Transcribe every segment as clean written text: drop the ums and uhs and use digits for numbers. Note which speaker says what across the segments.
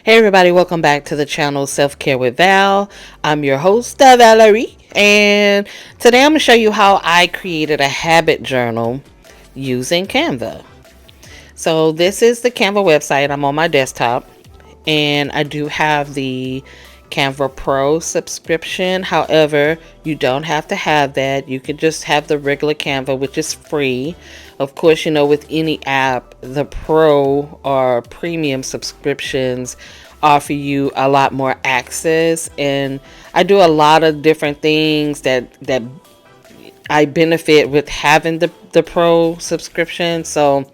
Speaker 1: Hey everybody, welcome back to the channel Self-Care with Val. I'm your host, Valerie, and today I'm going to show you how I created a habit journal using Canva. So this is the Canva website. I'm on my desktop, and I do have the Canva Pro subscription. However, you don't have to have that. You could just have the regular Canva, which is free. Of course, with any app, the Pro or premium subscriptions offer you a lot more access, and I do a lot of different things that I benefit with having the Pro subscription. So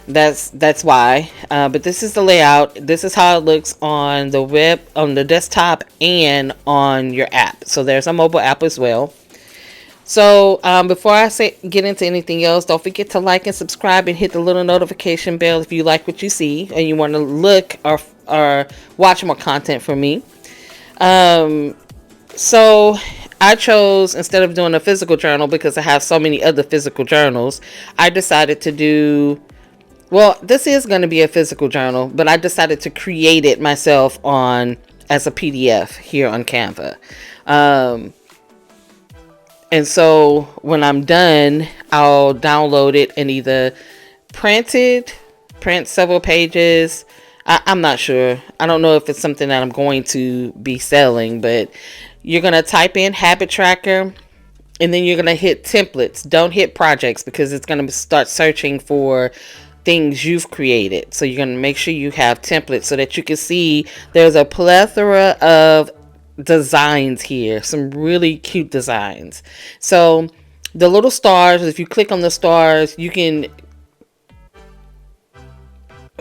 Speaker 1: that's why. But this is the layout. This is how it looks on the web, on the desktop, and on your app. So there's a mobile app as well. So before I get into anything else, don't forget to like and subscribe and hit the little notification bell if you like what you see and you want to look or watch more content from me. So I chose, instead of doing a physical journal, because I have so many other physical journals, I decided to do, well, this is going to be a physical journal, but I decided to create it myself as a PDF here on Canva. And so when I'm done, I'll download it and either print several pages. I'm not sure. I don't know if it's something that I'm going to be selling, but you're going to type in habit tracker, and then you're going to hit templates. Don't hit projects, because it's going to start searching for things you've created. So you're going to make sure you have templates so that you can see there's a plethora of designs here, some really cute designs. So the little stars, if you click on the stars, you can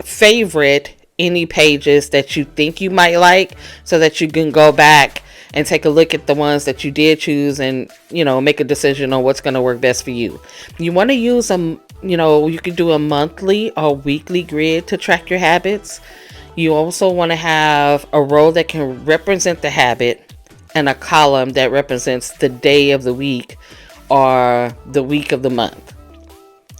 Speaker 1: favorite any pages that you think you might like, so that you can go back and take a look at the ones that you did choose and make a decision on what's going to work best for you. You want to use you could do a monthly or weekly grid to track your habits. You also want to have a row that can represent the habit and a column that represents the day of the week or the week of the month.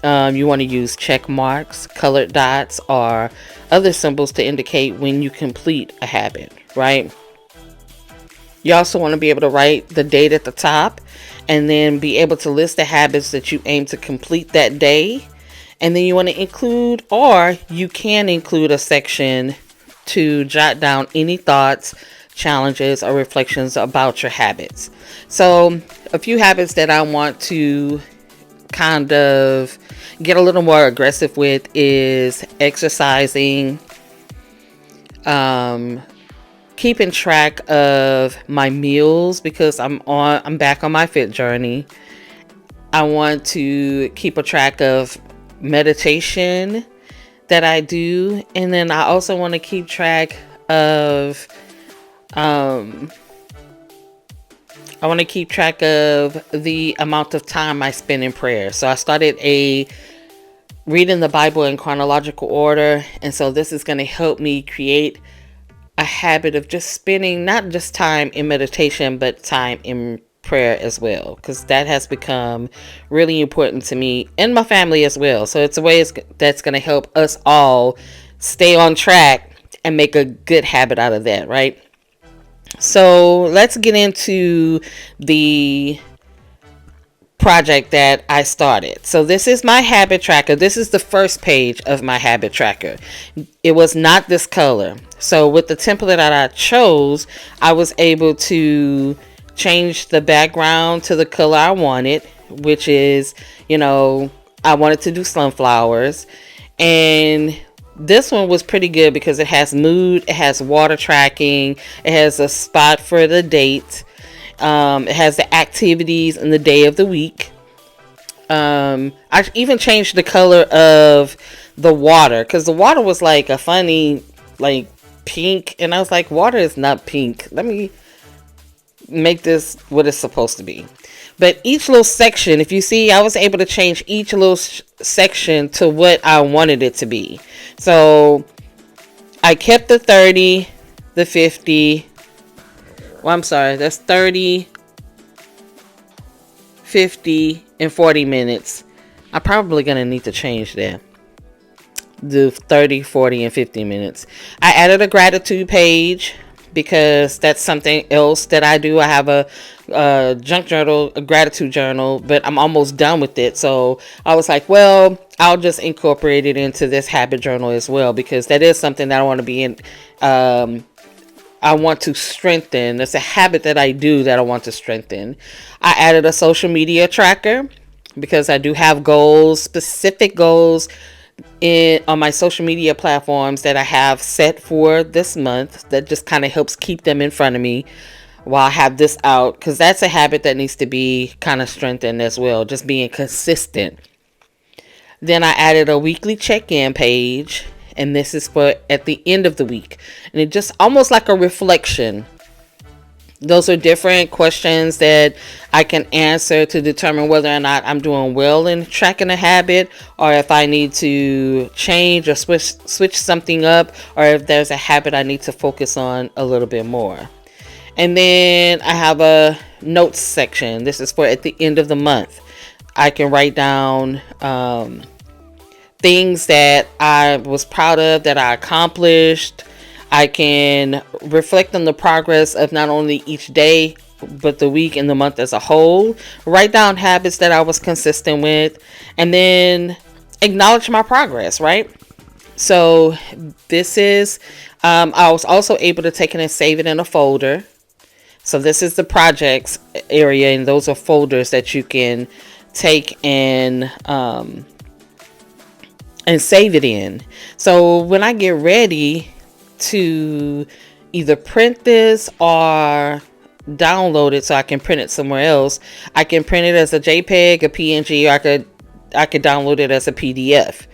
Speaker 1: You want to use check marks, colored dots, or other symbols to indicate when you complete a habit, right? You also want to be able to write the date at the top, and then be able to list the habits that you aim to complete that day. And then you want to include, or you can include, a section to jot down any thoughts, challenges, or reflections about your habits. So a few habits that I want to kind of get a little more aggressive with is exercising, keeping track of my meals, because I'm back on my fit journey. I want to keep a track of meditation that I do, and then I also want to keep track of the amount of time I spend in prayer. So I started reading the Bible in chronological order, and so this is going to help me create a habit of just spending not just time in meditation, but time in prayer as well, because that has become really important to me and my family as well. So it's a way that's going to help us all stay on track and make a good habit out of that, right? So let's get into the project that I started. So this is my habit tracker. This is the first page of my habit tracker. It was not this color. So with the template that I chose, I was able to change the background to the color I wanted, which is, I wanted to do sunflowers. And this one was pretty good because it has mood, it has water tracking, it has a spot for the date, it has the activities and the day of the week. I even changed the color of the water, because the water was like a funny, like, pink, and I was like, water is not pink. Let me make this what it's supposed to be. But each little section, if you see, I was able to change each little section to what I wanted it to be. So I kept the 30, the 50. Well, I'm sorry, that's 30, 50, and 40 minutes. I'm probably going to need to change that. do 30, 40, and 50 minutes. I added a gratitude page because that's something else that I do. I have a junk journal, a gratitude journal, but I'm almost done with it. So I was like, well, I'll just incorporate it into this habit journal as well, because that is something that I want to be in. I want to strengthen. It's a habit that I do that I want to strengthen. I added a social media tracker because I do have goals, specific goals on my social media platforms that I have set for this month, that just kind of helps keep them in front of me while I have this out, because that's a habit that needs to be kind of strengthened as well, just being consistent. Then I added a weekly check-in page, and this is for at the end of the week, and it just almost like a reflection. Those are different questions that I can answer to determine whether or not I'm doing well in tracking a habit, or if I need to change or switch something up, or if there's a habit I need to focus on a little bit more. And then I have a notes section. This is for at the end of the month. I can write down things that I was proud of, that I accomplished. I can reflect on the progress of not only each day, but the week and the month as a whole. Write down habits that I was consistent with, and then acknowledge my progress, right? So this is, I was also able to take it and save it in a folder. So this is the projects area, and those are folders that you can take and save it in. So when I get ready to either print this or download it so I can print it somewhere else, I can print it as a JPEG, a PNG, or I could download it as a PDF,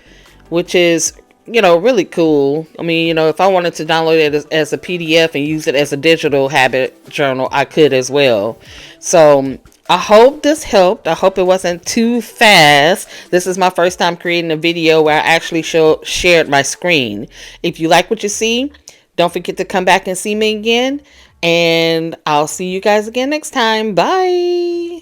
Speaker 1: which is, really cool. I mean, if I wanted to download it as a PDF and use it as a digital habit journal, I could as well. So I hope this helped. I hope it wasn't too fast. This is my first time creating a video where I actually shared my screen. If you like what you see, don't forget to come back and see me again. And I'll see you guys again next time. Bye.